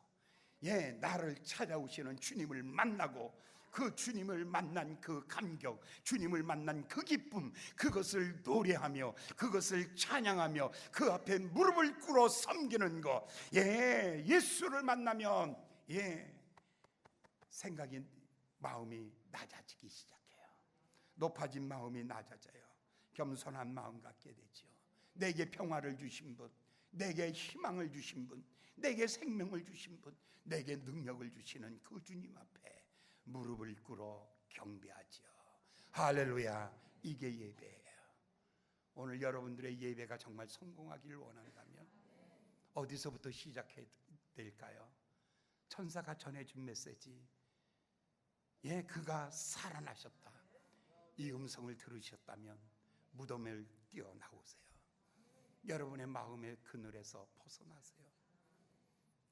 나를 찾아오시는 주님을 만나고, 그 주님을 만난 그 감격, 주님을 만난 그 기쁨, 그것을 노래하며 그것을 찬양하며 그 앞에 무릎을 꿇어 섬기는 것. 예수를 만나면 생각이, 마음이 낮아지기 시작해요. 높아진 마음이 낮아져요. 겸손한 마음 갖게 되죠. 내게 평화를 주신 분, 내게 희망을 주신 분, 내게 생명을 주신 분, 내게 능력을 주시는 그 주님 앞에 무릎을 꿇어 경배하죠. 할렐루야. 이게 예배예요. 오늘 여러분들의 예배가 정말 성공하기를 원한다면 어디서부터 시작해야 될까요? 천사가 전해준 메시지, 그가 살아나셨다, 이 음성을 들으셨다면 무덤을 뛰어나오세요. 여러분의 마음의 그늘에서 벗어나세요.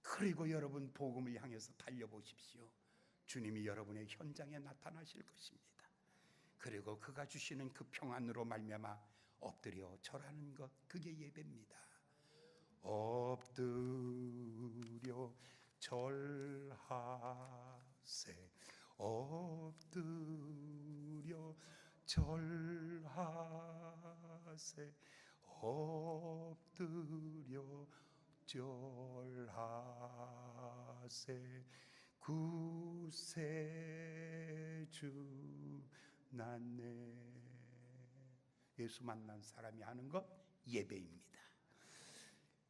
그리고 여러분 복음을 향해서 달려보십시오. 주님이 여러분의 현장에 나타나실 것입니다. 그리고 그가 주시는 그 평안으로 말미암아 엎드려 절하는 것, 그게 예배입니다. 엎드려 절하세, 엎드려 절하세, 엎드려 절하세, 구세주 나네. 예수 만난 사람이 하는 것 예배입니다.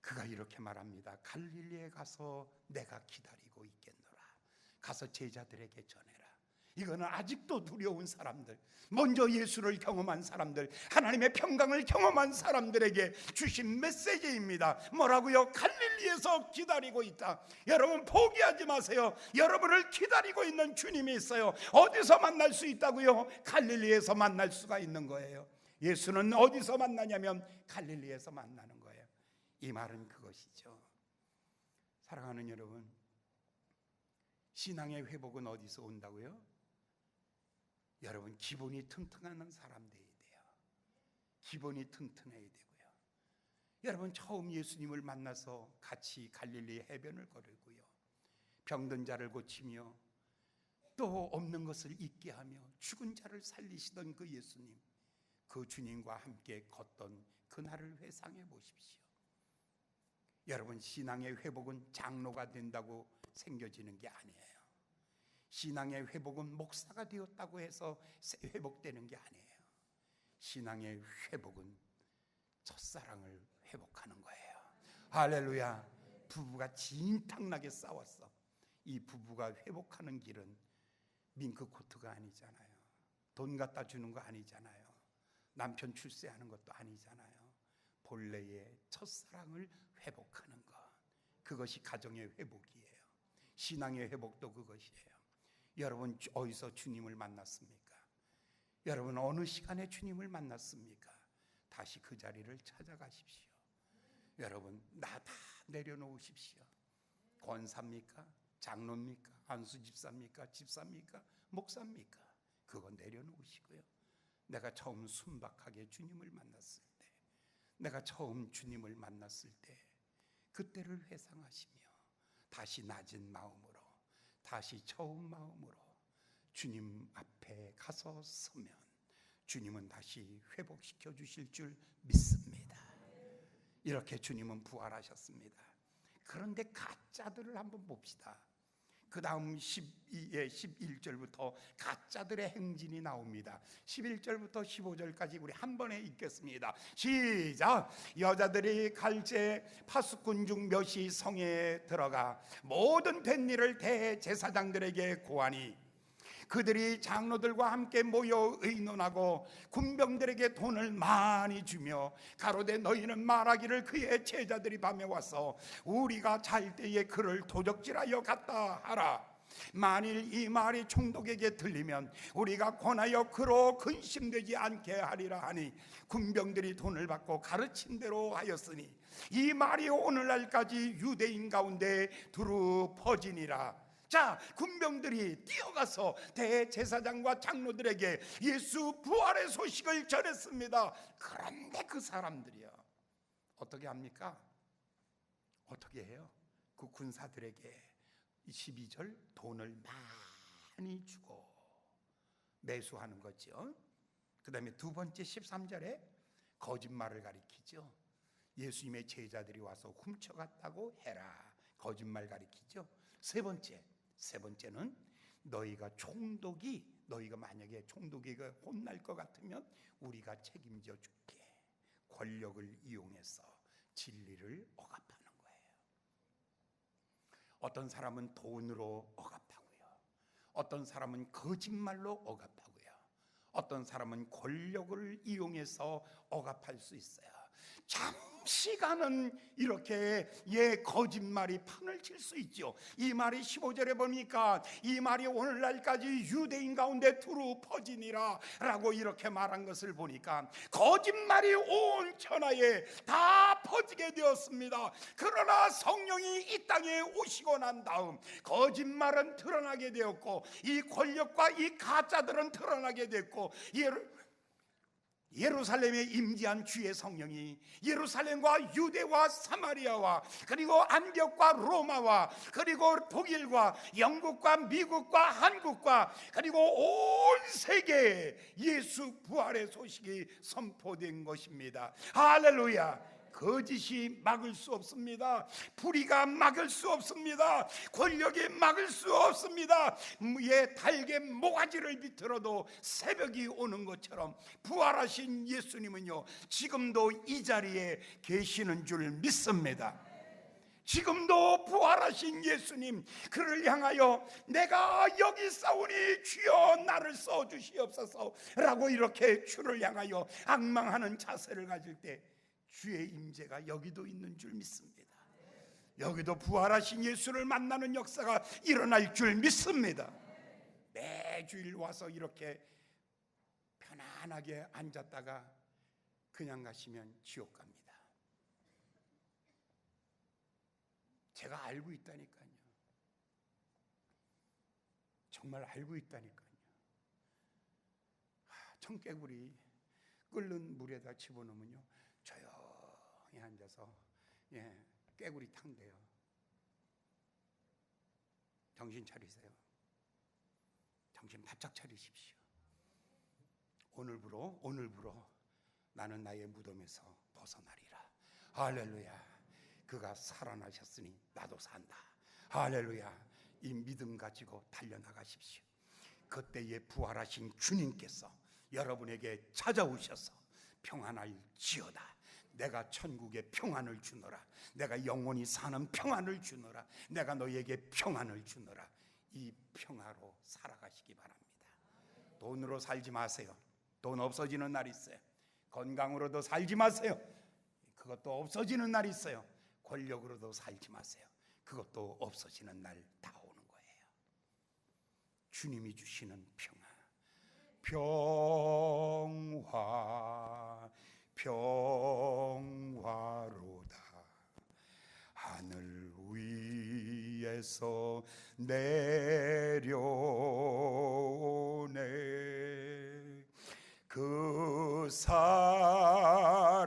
그가 이렇게 말합니다. 갈릴리에 가서 내가 기다리고 있겠노라. 가서 제자들에게 전해라. 이거는 아직도 두려운 사람들, 먼저 예수를 경험한 사람들, 하나님의 평강을 경험한 사람들에게 주신 메시지입니다. 뭐라고요? 갈릴리에서 기다리고 있다. 여러분 포기하지 마세요. 여러분을 기다리고 있는 주님이 있어요. 어디서 만날 수 있다고요? 갈릴리에서 만날 수가 있는 거예요. 예수는 어디서 만나냐면 갈릴리에서 만나는 거예요. 이 말은 그것이죠. 사랑하는 여러분, 신앙의 회복은 어디서 온다고요? 여러분 기본이 튼튼한 사람 돼야 돼요. 기본이 튼튼해야 되고요. 여러분 처음 예수님을 만나서 같이 갈릴리 해변을 걸으고요, 병든 자를 고치며 또 없는 것을 있게 하며 죽은 자를 살리시던 그 예수님, 그 주님과 함께 걷던 그날을 회상해 보십시오. 여러분 신앙의 회복은 장로가 된다고 생겨지는 게 아니에요. 신앙의 회복은 목사가 되었다고 해서 회복되는 게 아니에요. 신앙의 회복은 첫사랑을 회복하는 거예요. 할렐루야. 부부가 진탕나게 싸웠어. 이 부부가 회복하는 길은 밍크코트가 아니잖아요. 돈 갖다 주는 거 아니잖아요. 남편 출세하는 것도 아니잖아요. 본래의 첫사랑을 회복하는 것, 그것이 가정의 회복이에요. 신앙의 회복도 그것이에요. 여러분 어디서 주님을 만났습니까? 여러분 어느 시간에 주님을 만났습니까? 다시 그 자리를 찾아가십시오. 여러분 나 다 내려놓으십시오. 권사입니까? 장로입니까? 안수 집사입니까? 집사입니까? 목사입니까? 그거 내려놓으시고요, 내가 처음 순박하게 주님을 만났을 때, 내가 처음 주님을 만났을 때 그때를 회상하시며 다시 낮은 마음으로 다시 처음 마음으로 주님 앞에 가서 서면 주님은 다시 회복시켜 주실 줄 믿습니다. 이렇게 주님은 부활하셨습니다. 그런데 가짜들을 한번 봅시다. 그 다음 11절부터 가짜들의 행진이 나옵니다. 11절부터 15절까지 우리 한 번에 읽겠습니다. 시작. 여자들이 갈제 파수꾼 중 몇이 성에 들어가 모든 된 일을 대제사장들에게 고하니 그들이 장로들과 함께 모여 의논하고 군병들에게 돈을 많이 주며 가로되 너희는 말하기를 그의 제자들이 밤에 와서 우리가 잘 때에 그를 도적질하여 갔다 하라. 만일 이 말이 총독에게 들리면 우리가 권하여 그로 근심되지 않게 하리라 하니 군병들이 돈을 받고 가르친 대로 하였으니 이 말이 오늘날까지 유대인 가운데 두루 퍼지니라. 자, 군병들이 뛰어가서 대제사장과 장로들에게 예수 부활의 소식을 전했습니다. 그런데 그 사람들이요, 어떻게 합니까? 어떻게 해요? 그 군사들에게 12절 돈을 많이 주고 매수하는 거죠. 그 다음에 두 번째 13절에 거짓말을 가리키죠. 예수님의 제자들이 와서 훔쳐갔다고 해라. 거짓말 가리키죠. 세 번째는 너희가 만약에 총독이 혼날 것 같으면 우리가 책임져 줄게. 권력을 이용해서 진리를 억압하는 거예요. 어떤 사람은 돈으로 억압하고요, 어떤 사람은 거짓말로 억압하고요, 어떤 사람은 권력을 이용해서 억압할 수 있어요. 잠시간은 이렇게 거짓말이 판을 칠 수 있죠. 이 말이 15절에 보니까 이 말이 오늘날까지 유대인 가운데 두루 퍼지니라 라고 이렇게 말한 것을 보니까 거짓말이 온 천하에 다 퍼지게 되었습니다. 그러나 성령이 이 땅에 오시고 난 다음 거짓말은 드러나게 되었고 이 권력과 이 가짜들은 드러나게 됐고 예루살렘에 임재한 주의 성령이 예루살렘과 유대와 사마리아와 그리고 안디옥과 로마와 그리고 독일과 영국과 미국과 한국과 그리고 온 세계에 예수 부활의 소식이 선포된 것입니다. 할렐루야. 거짓이 막을 수 없습니다. 불의가 막을 수 없습니다. 권력이 막을 수 없습니다. 달개 모가지를 비틀어도 새벽이 오는 것처럼 부활하신 예수님은요, 지금도 이 자리에 계시는 줄 믿습니다. 지금도 부활하신 예수님, 그를 향하여 내가 여기 싸우니 주여 나를 써주시옵소서 라고 이렇게 주를 향하여 앙망하는 자세를 가질 때 주의 임재가 여기도 있는 줄 믿습니다. 여기도 부활하신 예수를 만나는 역사가 일어날 줄 믿습니다. 매주일 와서 이렇게 편안하게 앉았다가 그냥 가시면 지옥 갑니다. 제가 알고 있다니까요. 정말 알고 있다니까요. 청개구리 끓는 물에다 집어넣으면요, 조용히 앉아서 깨구리 탕돼요. 정신 차리세요. 정신 바짝 차리십시오. 오늘부로 나는 나의 무덤에서 벗어나리라. 할렐루야. 그가 살아나셨으니 나도 산다. 할렐루야. 이 믿음 가지고 달려나가십시오. 그때에 부활하신 주님께서 여러분에게 찾아오셔서 평안할지어다. 내가 천국에 평안을 주노라. 내가 영원히 사는 평안을 주노라. 내가 너희에게 평안을 주노라. 이 평화로 살아가시기 바랍니다. 돈으로 살지 마세요. 돈 없어지는 날 있어요. 건강으로도 살지 마세요. 그것도 없어지는 날 있어요. 권력으로도 살지 마세요. 그것도 없어지는 날 다 오는 거예요. 주님이 주시는 평화로다. 하늘 위에서 내려오네. 그 사랑의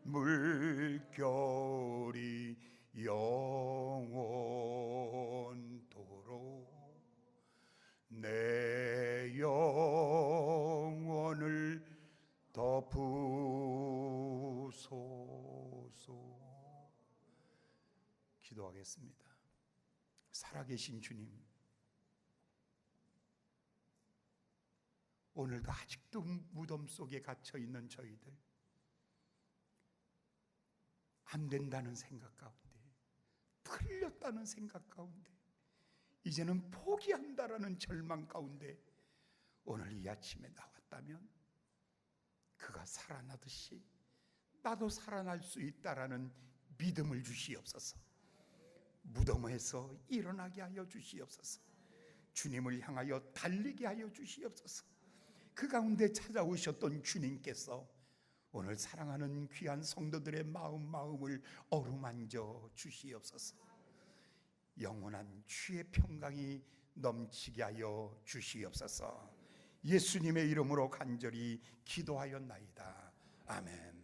물결이 영원토록 내 영혼을 덮으소서. 기도하겠습니다. 살아계신 주님, 오늘도 아직도 무덤 속에 갇혀 있는 저희들, 안 된다는 생각 가운데, 틀렸다는 생각 가운데, 이제는 포기한다라는 절망 가운데 오늘 이 아침에 나왔다면 그가 살아나듯이 나도 살아날 수 있다라는 믿음을 주시옵소서. 무덤에서 일어나게 하여 주시옵소서. 주님을 향하여 달리게 하여 주시옵소서. 그 가운데 찾아오셨던 주님께서 오늘 사랑하는 귀한 성도들의 마음을 어루만져 주시옵소서. 영원한 주의 평강이 넘치게 하여 주시옵소서. 예수님의 이름으로 간절히 기도하였나이다. 아멘.